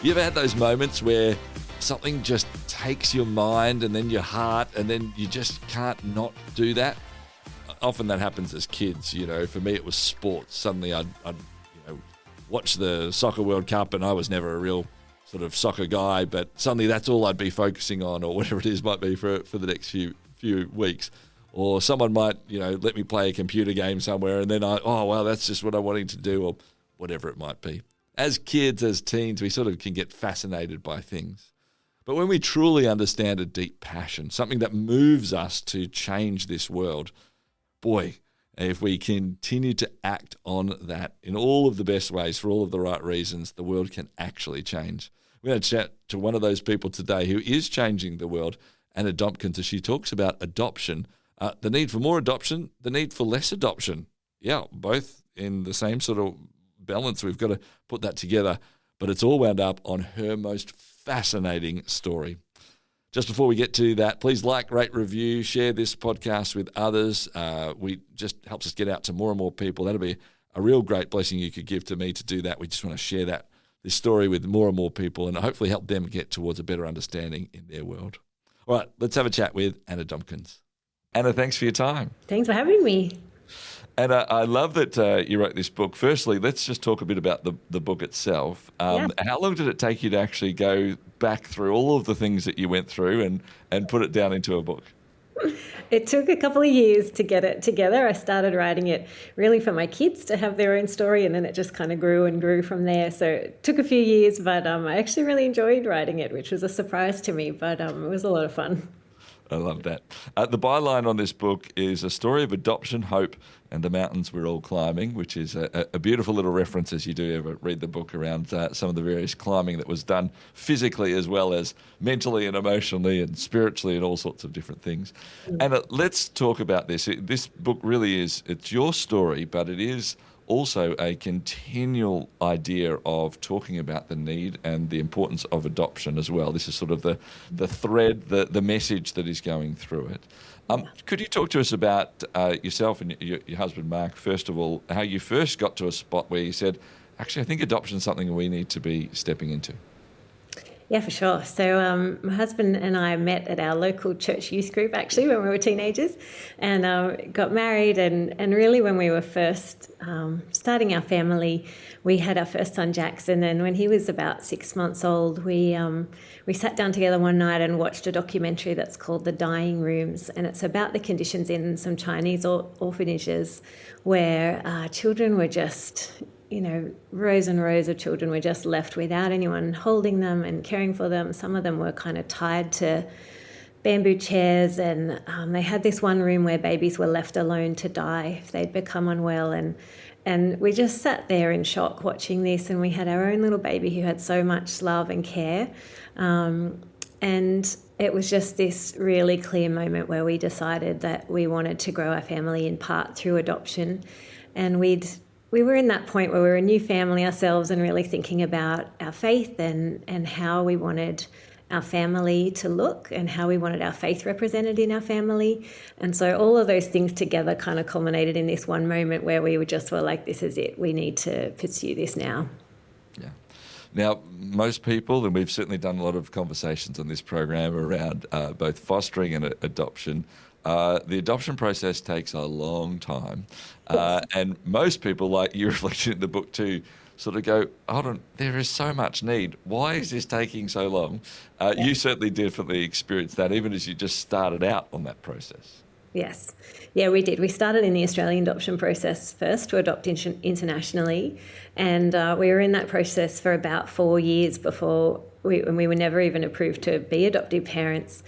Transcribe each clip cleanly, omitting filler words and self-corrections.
You ever had those moments where something just takes your mind and then your heart and then you just can't not do that? Often that happens as kids, you know. For me, it was sports. Suddenly I'd watch the Soccer World Cup, and I was never a real sort of soccer guy, but suddenly that's all I'd be focusing on, or whatever it is might be for the next few weeks. Or someone might, let me play a computer game somewhere, and then that's just what I'm wanting to do, or whatever it might be. As kids, as teens, we sort of can get fascinated by things. But when we truly understand a deep passion, something that moves us to change this world, boy, if we continue to act on that in all of the best ways, for all of the right reasons, the world can actually change. We're going to chat to one of those people today who is changing the world, Anna Dombkins, as she talks about adoption, the need for more adoption, the need for less adoption. Yeah, both in the same sort of balance. We've got to put that together, but it's all wound up on her most fascinating story. Just before we get to that, please like, rate, review, share this podcast with others. We just helps us get out to more and more people. That'll be a real great blessing you could give to me to do that. We just want to share this story with more and more people and hopefully help them get towards a better understanding in their world. All right, let's have a chat with Anna Dombkins. Anna, thanks for your time. Thanks for having me. And I love that you wrote this book. Firstly, let's just talk a bit about the book itself. How long did it take you to actually go back through all of the things that you went through and put it down into a book? It took a couple of years to get it together. I started writing it really for my kids to have their own story, and then it just kind of grew and grew from there. So it took a few years, but I actually really enjoyed writing it, which was a surprise to me, but it was a lot of fun. I love that. The byline on this book is a story of adoption, hope, and the mountains we're all climbing, which is a beautiful little reference as you do ever read the book around some of the various climbing that was done physically as well as mentally and emotionally and spiritually and all sorts of different things. And let's talk about this. This book really it's your story, but it is also a continual idea of talking about the need and the importance of adoption as well. This is sort of the thread, the message that is going through it. Could you talk to us about yourself and your husband, Mark, first of all, how you first got to a spot where you said, actually, I think adoption is something we need to be stepping into? Yeah, for sure. So my husband and I met at our local church youth group, actually, when we were teenagers, and got married. And really when we were first starting our family, we had our first son, Jackson. And when he was about 6 months old, we sat down together one night and watched a documentary that's called The Dying Rooms. And it's about the conditions in some Chinese orphanages where children were just... rows and rows of children were just left without anyone holding them and caring for them. Some of them were kind of tied to bamboo chairs, and they had this one room where babies were left alone to die if they'd become unwell. And we just sat there in shock watching this, and we had our own little baby who had so much love and care. And it was just this really clear moment where we decided that we wanted to grow our family in part through adoption. And we were in that point where we were a new family ourselves and really thinking about our faith and how we wanted our family to look and how we wanted our faith represented in our family. And so all of those things together kind of culminated in this one moment where we were like, this is it. We need to pursue this now. Yeah. Now, most people, and we've certainly done a lot of conversations on this program around both fostering and adoption, the adoption process takes a long time. And most people, like you reflected in the book too, sort of go, hold on, there is so much need. Why is this taking so long? You certainly definitely experienced that, even as you just started out on that process. Yes. Yeah, we did. We started in the Australian adoption process first to adopt internationally. And we were in that process for about 4 years before we were never even approved to be adoptive parents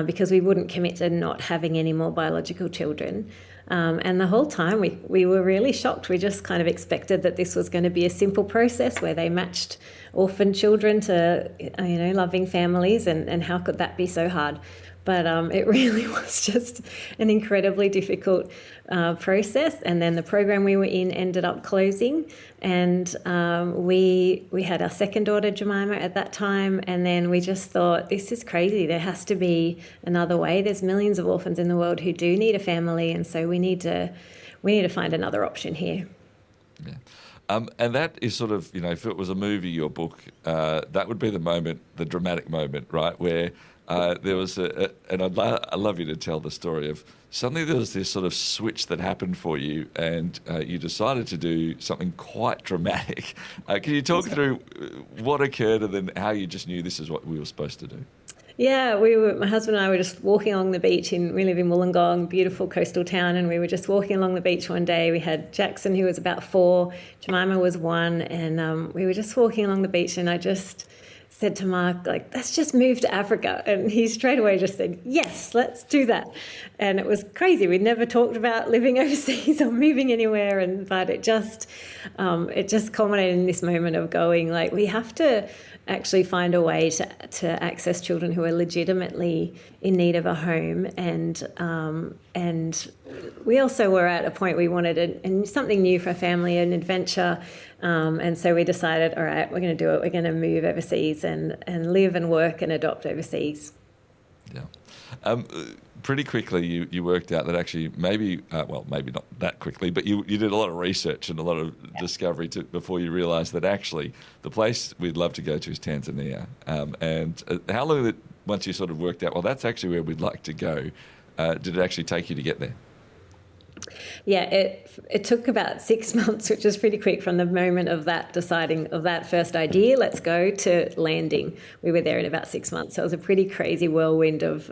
because we wouldn't commit to not having any more biological children. And the whole time we were really shocked. We just kind of expected that this was going to be a simple process where they matched orphan children to loving families, and how could that be so hard? But it really was just an incredibly difficult process. And then the program we were in ended up closing. And we had our second daughter, Jemima, at that time. And then we just thought, this is crazy. There has to be another way. There's millions of orphans in the world who do need a family. And so we need to find another option here. Yeah. And that is sort of, if it was a movie or book, that would be the moment, the dramatic moment, right, where there was and I'd love you to tell the story of suddenly there was this sort of switch that happened for you, and you decided to do something quite dramatic. Can you talk through what occurred and then how you just knew this is what we were supposed to do? Yeah, my husband and I were just walking along the beach we live in Wollongong, beautiful coastal town, and we were just walking along the beach one day. We had Jackson, who was about 4, Jemima was 1, and we were just walking along the beach, and I just said to Mark, like, let's just move to Africa. And he straight away just said, yes, let's do that. And it was crazy. We'd never talked about living overseas or moving anywhere, but it just culminated in this moment of going, like, we have to actually find a way to access children who are legitimately in need of a home. And we also were at a point we wanted something new for a family, an adventure. And so we decided, all right, we're going to do it. We're going to move overseas and live and work and adopt overseas. Yeah. Pretty quickly, you worked out that actually maybe not that quickly, but you did a lot of research and a lot of discovery before you realised that actually the place we'd love to go to is Tanzania. And how long did it, once you sort of worked out, well, that's actually where we'd like to go, did it actually take you to get there? Yeah, it took about 6 months, which was pretty quick from the moment of that deciding of that first idea, let's go, to landing. We were there in about 6 months. So it was a pretty crazy whirlwind of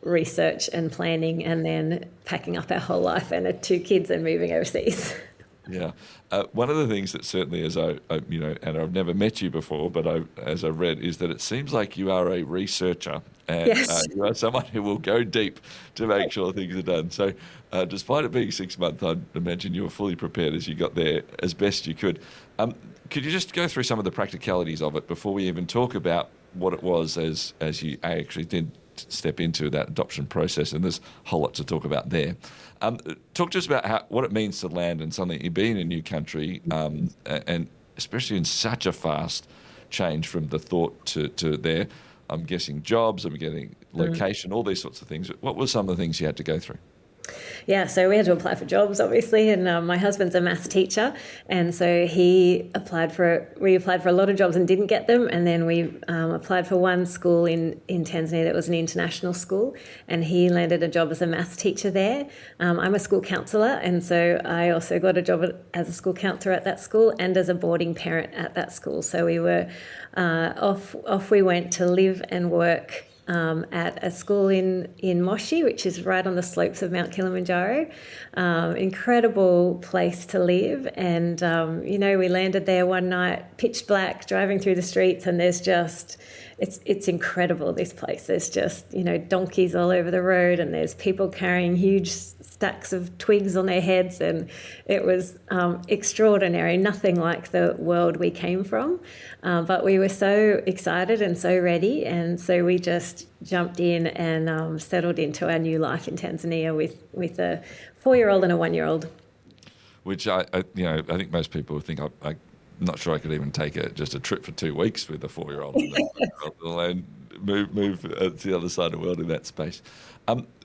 research and planning, and then packing up our whole life and 2 kids and moving overseas. Yeah. One of the things that certainly, as and I've never met you before, but as I read, is that it seems like you are a researcher, and yes. You are someone who will go deep to make sure things are done. So despite it being 6 months, I'd imagine you were fully prepared as you got there as best you could. Could you just go through some of the practicalities of it before we even talk about what it was as you actually did step into that adoption process? And there's a whole lot to talk about there. Talk to us about what it means to land in something, you being in a new country, and especially in such a fast change from the thought to there. I'm guessing jobs, I'm getting location, all these sorts of things. What were some of the things you had to go through? Yeah, so we had to apply for jobs, obviously, and my husband's a maths teacher, and so we applied for a lot of jobs and didn't get them, and then we applied for one school in Tanzania that was an international school, and he landed a job as a maths teacher there. I'm a school counsellor, and so I also got a job as a school counsellor at that school and as a boarding parent at that school. So we were off we went to live and work at a school in Moshi, which is right on the slopes of Mount Kilimanjaro. Incredible place to live. And, we landed there one night, pitch black, driving through the streets, and there's just, it's incredible, this place. There's just, donkeys all over the road, and there's people carrying huge stacks of twigs on their heads, and it was extraordinary, nothing like the world we came from. But we were so excited and so ready, and so we just jumped in and settled into our new life in Tanzania with a 4-year-old and a 1-year-old. Which I think most people would think I'm not sure I could even take just a trip for 2 weeks with a 4-year-old and move to the other side of the world in that space.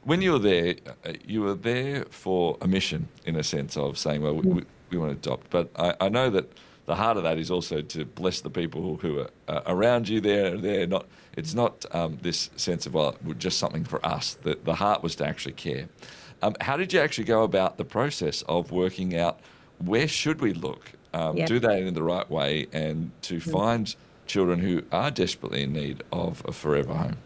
When you were there for a mission, in a sense of saying, well, we want to adopt. But I know that the heart of that is also to bless the people who are around you there. It's not this sense of, well, just something for us. The heart was to actually care. How did you actually go about the process of working out where should we look, do that in the right way, and to find children who are desperately in need of a forever home?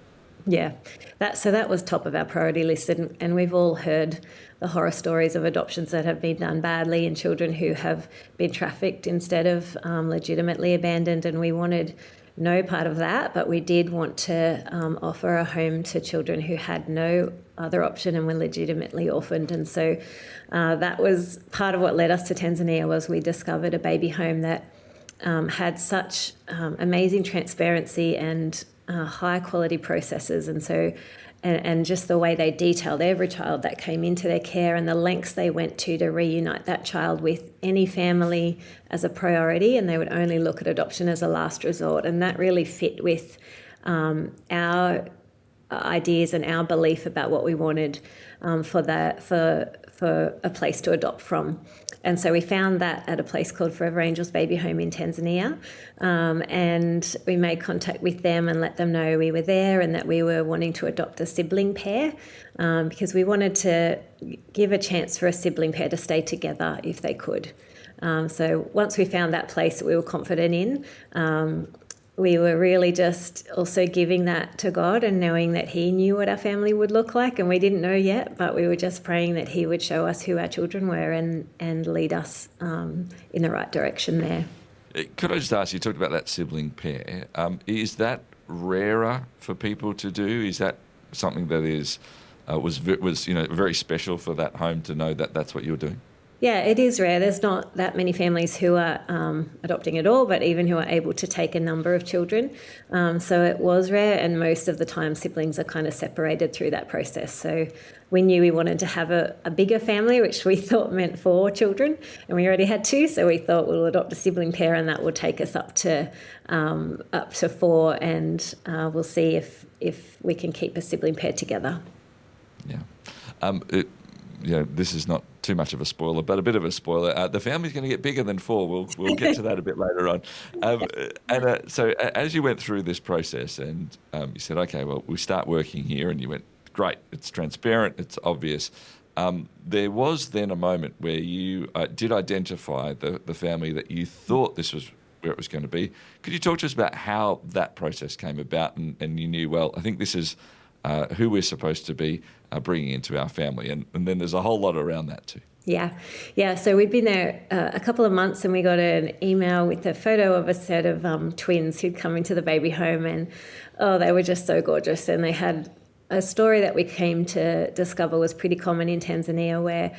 Yeah, that was top of our priority list, and we've all heard the horror stories of adoptions that have been done badly and children who have been trafficked instead of legitimately abandoned, and we wanted no part of that, but we did want to offer a home to children who had no other option and were legitimately orphaned. And so that was part of what led us to Tanzania. Was we discovered a baby home that had such amazing transparency and high quality processes, and just the way they detailed every child that came into their care and the lengths they went to reunite that child with any family as a priority, and they would only look at adoption as a last resort. And that really fit with our ideas and our belief about what we wanted for a place to adopt from. And so we found that at a place called Forever Angels Baby Home in Tanzania, and we made contact with them and let them know we were there and that we were wanting to adopt a sibling pair, because we wanted to give a chance for a sibling pair to stay together if they could. So once we found that place that we were confident in, we were really just also giving that to God and knowing that He knew what our family would look like, and we didn't know yet, but we were just praying that He would show us who our children were and lead us in the right direction there. Could I just ask, you talked about that sibling pair. Is that rarer for people to do? Is that something that was very special for that home to know that that's what you were doing? Yeah, it is rare. There's not that many families who are adopting at all, but even who are able to take a number of children. So it was rare, and most of the time siblings are kind of separated through that process. So we knew we wanted to have a bigger family, which we thought meant 4 children, and we already had 2, so we thought we'll adopt a sibling pair, and that will take us up to 4, and we'll see if we can keep a sibling pair together. Yeah. This is not too much of a spoiler, but a bit of a spoiler. The family's going to get bigger than 4. We'll get to that a bit later on. So as you went through this process and you said, okay, well, we start working here, and you went, great, it's transparent, it's obvious. There was then a moment where you did identify the family that you thought this was where it was going to be. Could you talk to us about how that process came about and you knew, well, I think this is who we're supposed to be bringing into our family, and then there's a whole lot around that too. Yeah. So we'd been there a couple of months, and we got an email with a photo of a set of twins who'd come into the baby home, and they were just so gorgeous, and they had a story that we came to discover was pretty common in Tanzania, where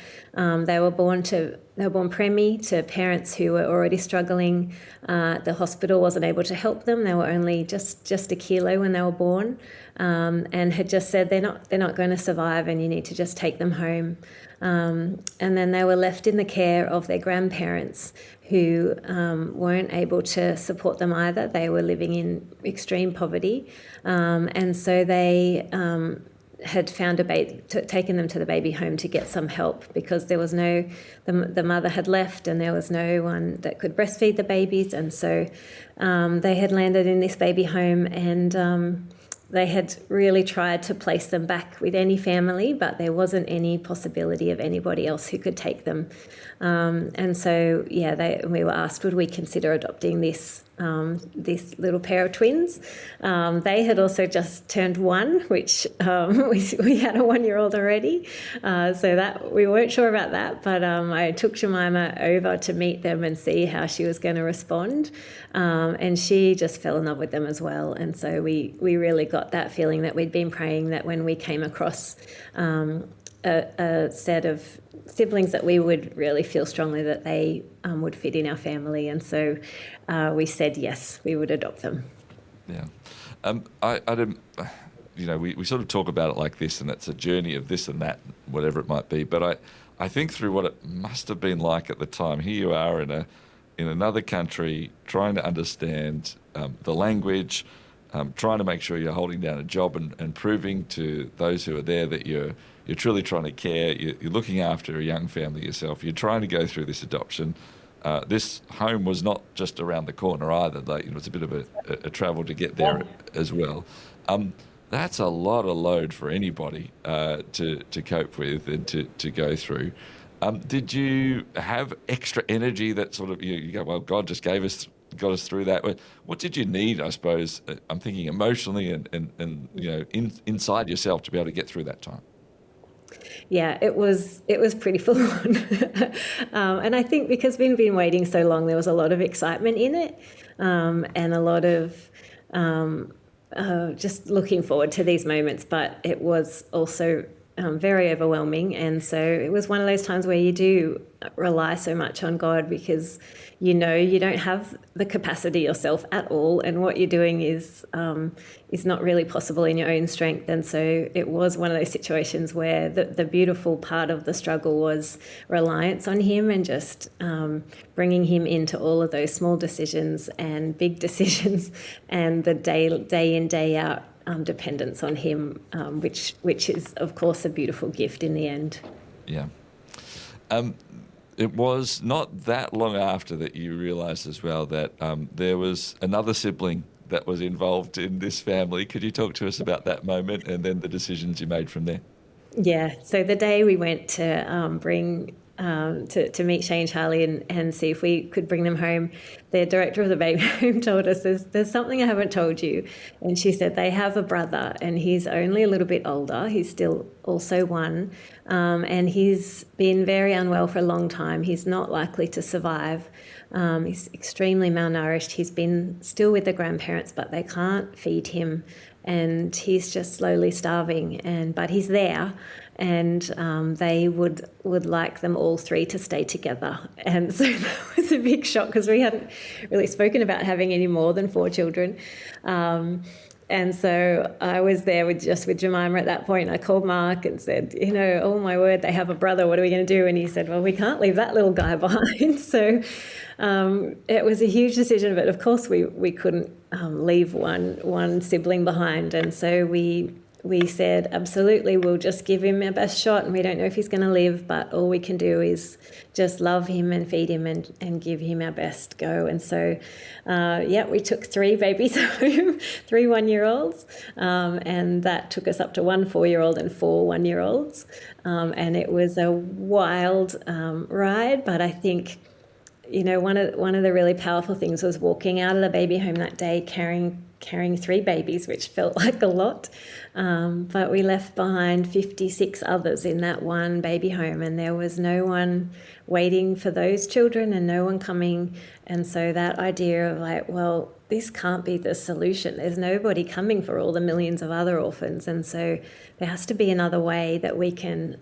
they were born preemie to parents who were already struggling. The hospital wasn't able to help them. They were only just a kilo when they were born, and had just said they're not going to survive, and you need to just take them home. And then they were left in the care of their grandparents, who weren't able to support them either. They were living in extreme poverty, and so they had found taken them to the baby home to get some help, because there was the mother had left, and there was no one that could breastfeed the babies, and so they had landed in this baby home, and they had really tried to place them back with any family, but there wasn't any possibility of anybody else who could take them. And so, we were asked, would we consider adopting this little pair of twins? They had also just turned 1, which we had a 1-year-old already, so that we weren't sure about that. But I took Jemima over to meet them and see how she was going to respond, and she just fell in love with them as well. And so we really got that feeling that we'd been praying, that when we came across a set of siblings, that we would really feel strongly that they would fit in our family, and so we said yes, we would adopt them. Yeah, I don't. We sort of talk about it like this, and it's a journey of this and that, whatever it might be. But I think through what it must have been like at the time. Here you are in another country, trying to understand the language, trying to make sure you're holding down a job and proving to those who are there that you're truly trying to care. You're looking after a young family yourself. You're trying to go through this adoption. This home was not just around the corner either. It's a bit of a travel to get there as well. That's a lot of load for anybody to cope with and to go through. Did you have extra energy that sort of you go, well, God just got us through that? What did you need, I suppose? I'm thinking emotionally and inside yourself to be able to get through that time. Yeah, it was pretty full on. And I think because we've been waiting so long, there was a lot of excitement in it, and a lot of just looking forward to these moments. But it was also very overwhelming. And so it was one of those times where you do rely so much on God, because you don't have the capacity yourself at all, and what you're doing is not really possible in your own strength. And so it was one of those situations where the beautiful part of the struggle was reliance on Him, and just bringing Him into all of those small decisions and big decisions, and the day in, day out dependence on him, which is, of course, a beautiful gift in the end. Yeah. It was not that long after that you realised as well that there was another sibling that was involved in this family. Could you talk to us about that moment and then the decisions you made from there? Yeah. So the day we went to to meet Shane, Charlie, and see if we could bring them home, the director of the baby home told us, there's something I haven't told you. And she said they have a brother, and he's only a little bit older. He's still also one, and he's been very unwell for a long time. He's not likely to survive. He's extremely malnourished. He's been still with the grandparents, but they can't feed him, and he's just slowly starving. But he's there, and they would like them all three to stay together. And so that was a big shock because we hadn't really spoken about having any more than 4 children. And so I was there with Jemima at that point. I called Mark and said, oh my word, they have a brother. What are we going to do? And he said, well, we can't leave that little guy behind. So it was a huge decision, but of course we couldn't leave one sibling behind. And so we said, absolutely, we'll just give him our best shot, and we don't know if he's going to live, but all we can do is just love him and feed him and give him our best go. And so, we took 3 babies home, 3 1-year-olds, and that took us up to 1 4-year-old and 4 1-year-olds. And it was a wild ride, but I think, one of the really powerful things was walking out of the baby home that day carrying 3 babies, which felt like a lot. But we left behind 56 others in that one baby home, and there was no one waiting for those children and no one coming. And so that idea of this can't be the solution. There's nobody coming for all the millions of other orphans. And so there has to be another way that we can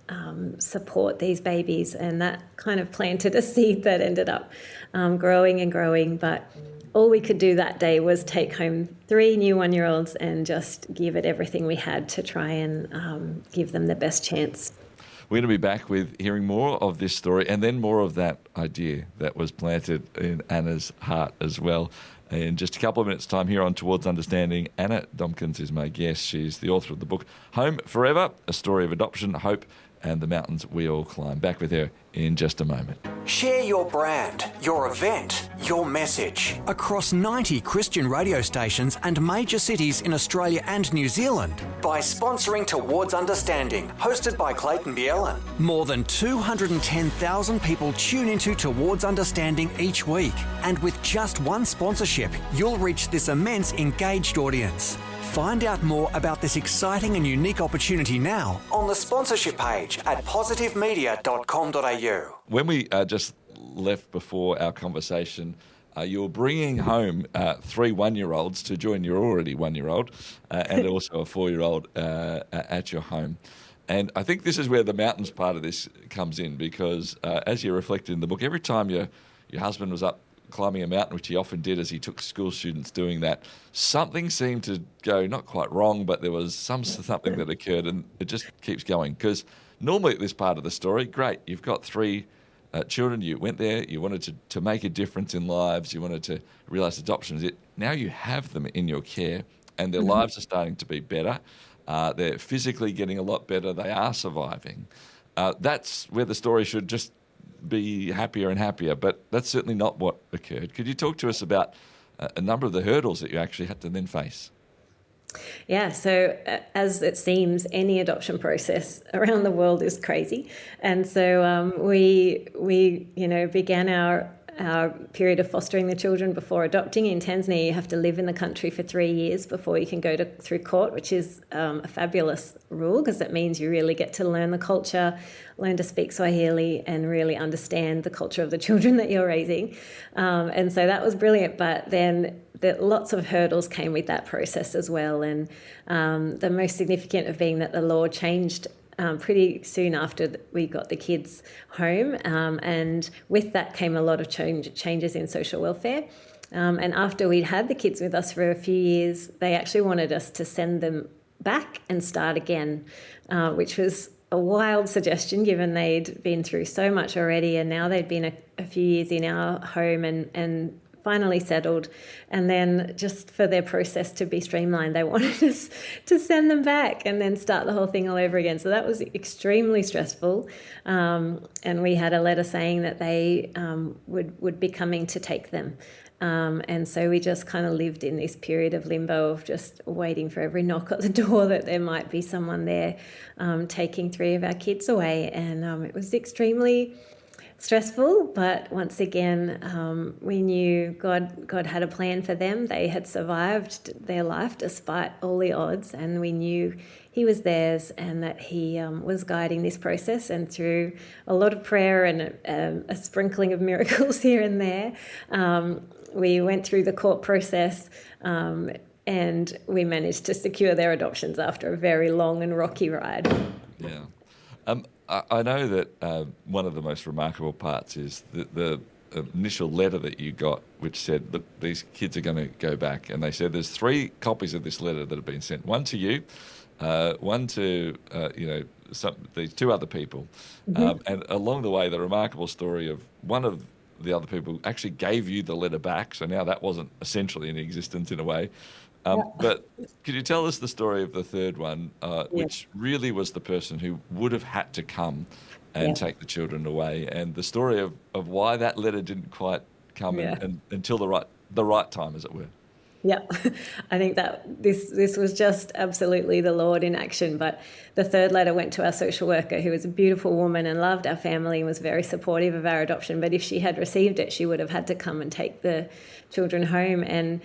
support these babies. And that kind of planted a seed that ended up growing and growing. But all we could do that day was take home 3 new 1-year-olds and just give it everything we had to try and give them the best chance. We're going to be back with hearing more of this story and then more of that idea that was planted in Anna's heart as well. In just a couple of minutes' time here on Towards Understanding, Anna Dombkins is my guest. She's the author of the book Home Forever, A Story of Adoption, Hope and the Mountains We All Climb. Back with her in just a moment. Share your brand, your event, your message across 90 Christian radio stations and major cities in Australia and New Zealand by sponsoring Towards Understanding, hosted by Clayton. More than 210,000 people tune into Towards Understanding each week, and with just one sponsorship, you'll reach this immense engaged audience. Find out more about this exciting and unique opportunity now on the sponsorship page at positivemedia.com.au. When we just left before our conversation, you were bringing home 3 1-year-olds to join your already 1-year-old and also a 4-year-old at your home. And I think this is where the mountains part of this comes in, because as you reflected in the book, every time your husband was up climbing a mountain, which he often did as he took school students doing that, something seemed to go not quite wrong, but there was something that occurred, and it just keeps going. Because normally at this part of the story, great, you've got 3 children, you went there, you wanted to make a difference in lives, you wanted to realise adoption is it. Now you have them in your care, and their lives are starting to be better. They're physically getting a lot better. They are surviving. That's where the story should just be happier and happier, but that's certainly not what occurred. Could you talk to us about a number of the hurdles that you actually had to then face? Yeah, so as it seems, any adoption process around the world is crazy. And so we began our period of fostering the children before adopting. In Tanzania, you have to live in the country for 3 years before you can go through court, which is a fabulous rule because it means you really get to learn the culture, learn to speak Swahili, and really understand the culture of the children that you're raising. And so that was brilliant. But then lots of hurdles came with that process as well. And the most significant of being that the law changed pretty soon after we got the kids home, and with that came a lot of changes in social welfare. And after we'd had the kids with us for a few years, they actually wanted us to send them back and start again, which was a wild suggestion given they'd been through so much already, and now they'd been a few years in our home and finally settled. And then just for their process to be streamlined, they wanted us to send them back and then start the whole thing all over again. So that was extremely stressful. And we had a letter saying that they would be coming to take them. And so we just kind of lived in this period of limbo of just waiting for every knock at the door that there might be someone there taking 3 of our kids away. And it was extremely stressful, but once again, we knew God had a plan for them. They had survived their life despite all the odds, and we knew He was theirs and that He was guiding this process. And through a lot of prayer and a sprinkling of miracles here and there, we went through the court process and we managed to secure their adoptions after a very long and rocky ride. Yeah. I know that one of the most remarkable parts is the initial letter that you got, which said, look, these kids are going to go back. And they said there's 3 copies of this letter that have been sent. One to you, one to, these 2 other people. Mm-hmm. And along the way, the remarkable story of one of the other people actually gave you the letter back. So now that wasn't essentially in existence in a way. But could you tell us the story of the third one, which really was the person who would have had to come and take the children away, and the story of why that letter didn't quite come until the right time, as it were? Yeah, I think that this was just absolutely the Lord in action. But the third letter went to our social worker, who was a beautiful woman and loved our family and was very supportive of our adoption. But if she had received it, she would have had to come and take the children home. And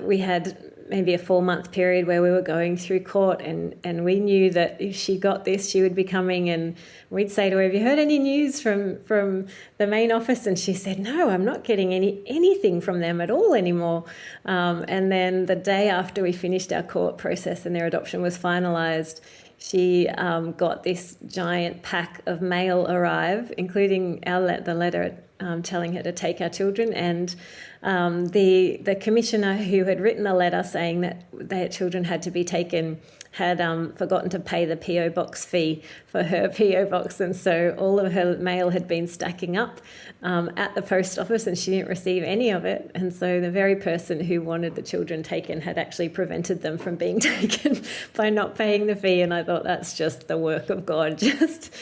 we had maybe a 4-month period where we were going through court, and we knew that if she got this, she would be coming, and we'd say to her, have you heard any news from the main office? And she said, no, I'm not getting anything from them at all anymore. And then the day after we finished our court process and their adoption was finalised, she got this giant pack of mail arrive, including the letter telling her to take our children, and the commissioner who had written the letter saying that their children had to be taken had forgotten to pay the PO box fee for her PO box, and so all of her mail had been stacking up at the post office, and she didn't receive any of it. And so the very person who wanted the children taken had actually prevented them from being taken by not paying the fee. And I thought, that's just the work of God, just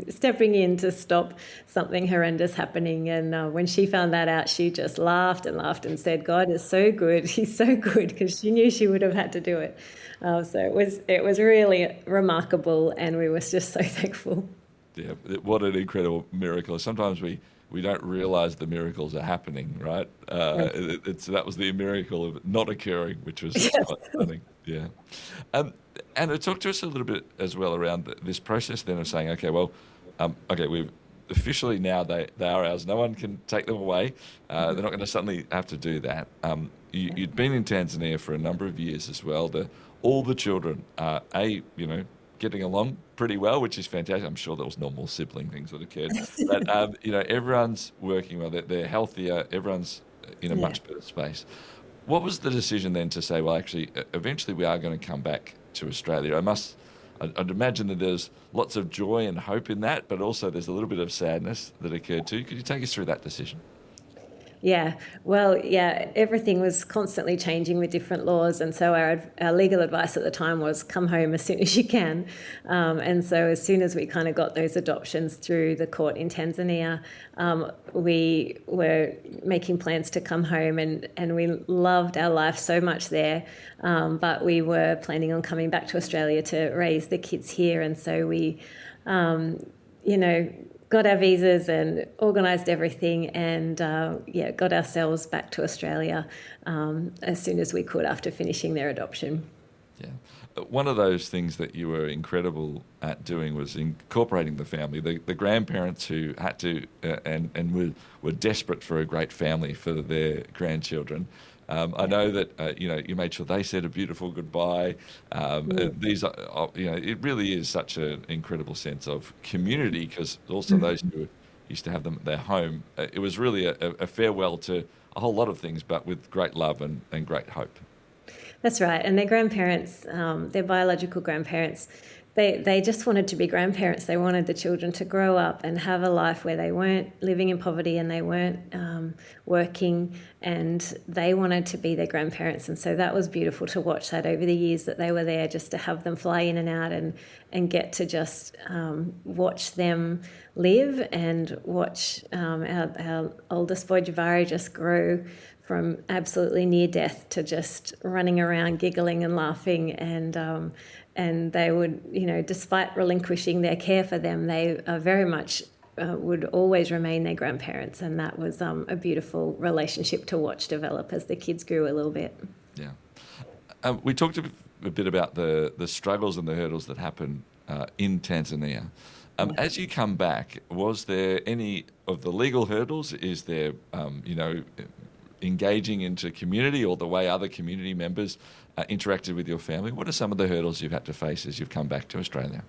stepping in to stop something horrendous happening. And when she found that out, she just laughed and laughed and said, God is so good, He's so good, because she knew she would have had to do it. So it was really remarkable, and we were just so thankful. Yeah, what an incredible miracle. Sometimes we don't realise the miracles are happening, right? That was the miracle of it not occurring, which was quite funny. Yeah. And talk to us a little bit as well around this process then of saying, okay, well, we've officially now they are ours. No one can take them away. They're not going to suddenly have to do that. You'd been in Tanzania for a number of years as well. All the children are, getting along pretty well, which is fantastic. I'm sure there was normal sibling things that occurred. But, everyone's working well. They're healthier. Everyone's in a much better space. What was the decision then to say, well, actually, eventually we are going to come back to Australia? I'd imagine that there's lots of joy and hope in that, but also there's a little bit of sadness that occurred too. Could you take us through that decision? Yeah, well, everything was constantly changing with different laws, and so our legal advice at the time was come home as soon as you can. And so as soon as we kind of got those adoptions through the court in Tanzania, we were making plans to come home, and we loved our life so much there, but we were planning on coming back to Australia to raise the kids here. And so we, got our visas and organised everything, and got ourselves back to Australia as soon as we could after finishing their adoption. Yeah. One of those things that you were incredible at doing was incorporating the family, the grandparents who had to and were desperate for a great family for their grandchildren. I know that you made sure they said a beautiful goodbye. These are, it really is such an incredible sense of community, because also those who used to have them at their home, it was really a farewell to a whole lot of things, but with great love and great hope. That's right. And their grandparents, their biological grandparents, they just wanted to be grandparents. They wanted the children to grow up and have a life where they weren't living in poverty and they weren't working, and they wanted to be their grandparents. And so that was beautiful to watch that over the years that they were there, just to have them fly in and out and get to just watch them live and watch our oldest boy Javari just grow from absolutely near death to just running around, giggling and laughing, and they would, despite relinquishing their care for them, they very much would always remain their grandparents, and that was a beautiful relationship to watch develop as the kids grew a little bit. Yeah, we talked a bit about the struggles and the hurdles that happen in Tanzania. As you come back, was there any of the legal hurdles? Is there, engaging into community or the way other community members interacted with your family? What are some of the hurdles you've had to face as you've come back to Australia?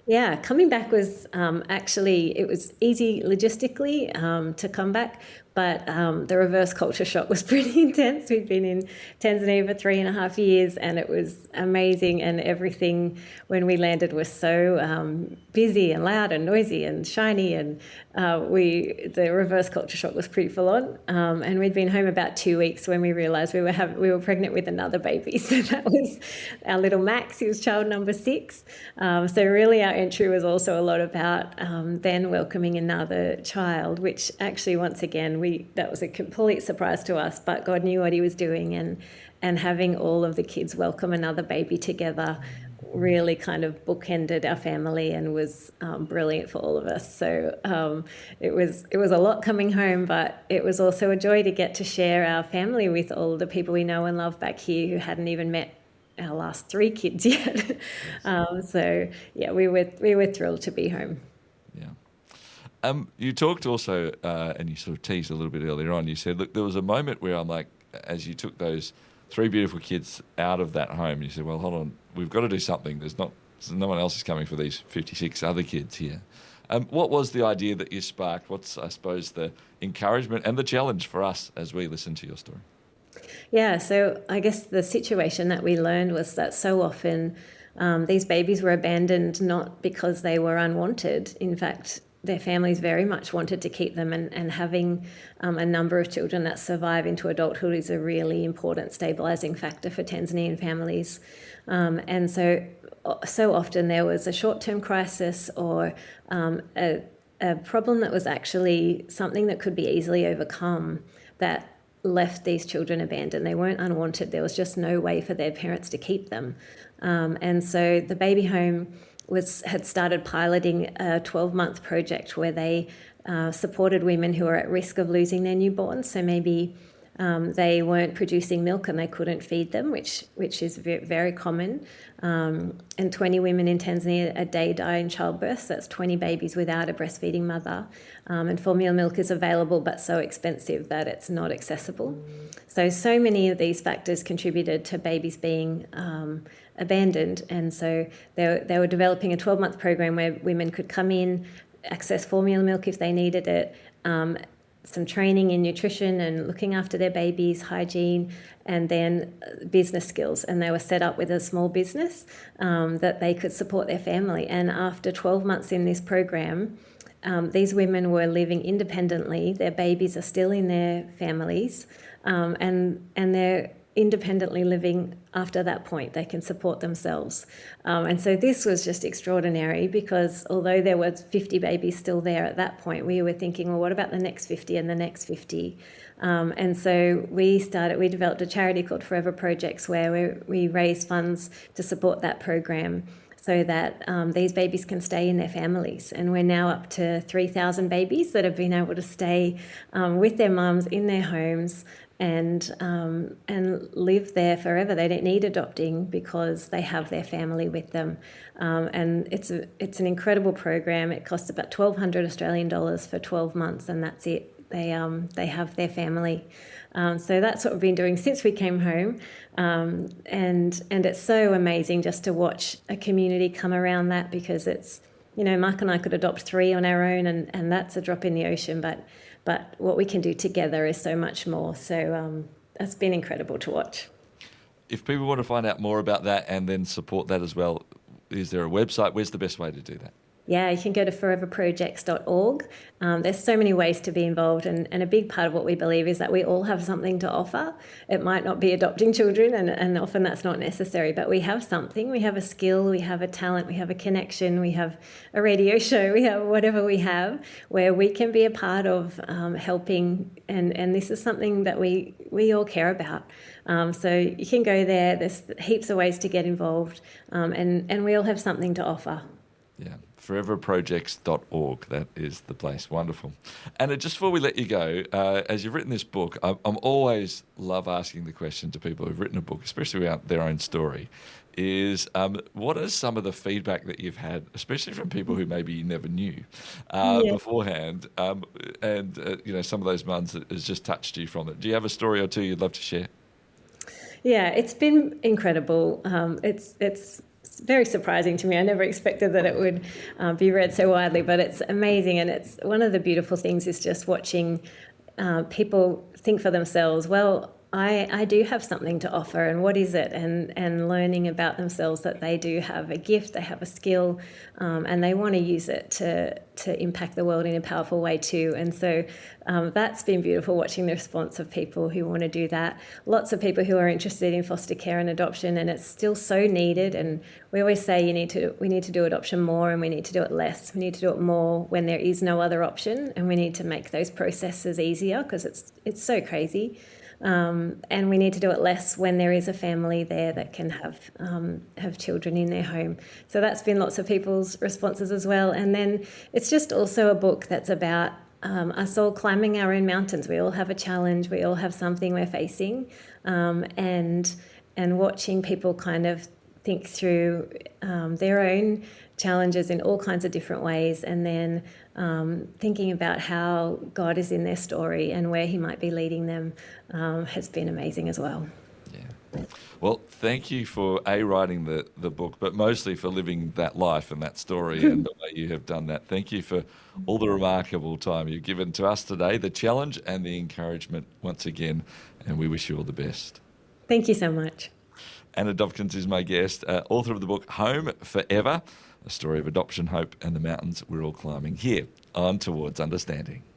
Yeah, coming back was it was easy logistically to come back, but the reverse culture shock was pretty intense. We'd been in Tanzania for 3.5 years, and it was amazing, and everything when we landed was so busy and loud and noisy and shiny, and the reverse culture shock was pretty full on. And we'd been home about 2 weeks when we realised we were pregnant with another baby. So that was our little Max. He was child number 6. So really our entry was also a lot about then welcoming another child, which actually, once again, that was a complete surprise to us, but God knew what he was doing, and having all of the kids welcome another baby together really kind of bookended our family and was brilliant for all of us. So it was a lot coming home, but it was also a joy to get to share our family with all of the people we know and love back here who hadn't even met our last 3 kids yet. So yeah, we were thrilled to be home. Yeah. You talked also, and you sort of teased a little bit earlier on, you said, look, there was a moment where I'm like, as you took those 3 beautiful kids out of that home, you said, well, hold on, we've got to do something. No one else is coming for these 56 other kids here. What was the idea that you sparked? What's, I suppose, the encouragement and the challenge for us as we listen to your story? Yeah, so I guess the situation that we learned was that so often these babies were abandoned not because they were unwanted. In fact, their families very much wanted to keep them, and having a number of children that survive into adulthood is a really important stabilising factor for Tanzanian families. And so often there was a short-term crisis or a problem that was actually something that could be easily overcome that left these children abandoned. They weren't unwanted. There was just no way for their parents to keep them. And so the baby home had started piloting a 12-month project where they supported women who are at risk of losing their newborns. So maybe they weren't producing milk and they couldn't feed them, which is very common. And 20 women in Tanzania a day die in childbirth. So that's 20 babies without a breastfeeding mother. And formula milk is available but so expensive that it's not accessible. So many of these factors contributed to babies being abandoned. And so they were developing a 12-month program where women could come in, access formula milk if they needed it, some training in nutrition and looking after their babies, hygiene, and then business skills. And they were set up with a small business that they could support their family. And after 12 months in this program, these women were living independently. Their babies are still in their families, and they're independently living after that point. They can support themselves. And so this was just extraordinary, because although there was 50 babies still there at that point, we were thinking, well, what about the next 50 and the next 50? And so we developed a charity called Forever Projects, where we raise funds to support that program so that these babies can stay in their families. And we're now up to 3,000 babies that have been able to stay with their mums in their homes and live there forever. They don't need adopting because they have their family with them. And it's an incredible program. It costs about 1,200 Australian dollars for 12 months, and that's it. They have their family. So that's what we've been doing since we came home. And it's so amazing just to watch a community come around that, because it's, Mark and I could adopt 3 on our own, and that's a drop in the ocean, but what we can do together is so much more. So that's been incredible to watch. if people want to find out more about that and then support that as well, is there a website? Where's the best way to do that? Yeah, you can go to foreverprojects.org. There's so many ways to be involved, and a big part of what we believe is that we all have something to offer. It might not be adopting children, and often that's not necessary, but we have something. We have a skill, we have a talent, we have a connection, we have a radio show, we have whatever we have where we can be a part of helping, and this is something that we all care about. So you can go there. There's heaps of ways to get involved, and we all have something to offer. Yeah, foreverprojects.org. That is the place. Wonderful. Anna, just before we let you go, as you've written this book, I'm always love asking the question to people who've written a book, especially about their own story, is what is some of the feedback that you've had, especially from people who maybe you never knew beforehand, and some of those ones that has just touched you from it. Do you have a story or two you'd love to share? Yeah, it's been incredible. It's very surprising to me. I never expected that it would be read so widely, but it's amazing. And it's one of the beautiful things is just watching people think for themselves, well, I do have something to offer, and what is it? And learning about themselves that they do have a gift, they have a skill, and they want to use it to impact the world in a powerful way too. And so that's been beautiful, watching the response of people who want to do that. Lots of people who are interested in foster care and adoption, and it's still so needed. And we always say we need to do adoption more, and we need to do it less. We need to do it more when there is no other option, and we need to make those processes easier because it's so crazy. And we need to do it less when there is a family there that can have children in their home. So that's been lots of people's responses as well. And then it's just also a book that's about us all climbing our own mountains. We all have a challenge. We all have something we're facing, and watching people kind of think through their own challenges in all kinds of different ways, and then thinking about how God is in their story and where he might be leading them has been amazing as well. Yeah. Well, thank you for writing the book, but mostly for living that life and that story and the way you have done that. Thank you for all the remarkable time you've given to us today, the challenge and the encouragement once again, and we wish you all the best. Thank you so much. Anna Dombkins is my guest, author of the book Home Forever, a story of adoption, hope and the mountains we're all climbing here on Towards Understanding.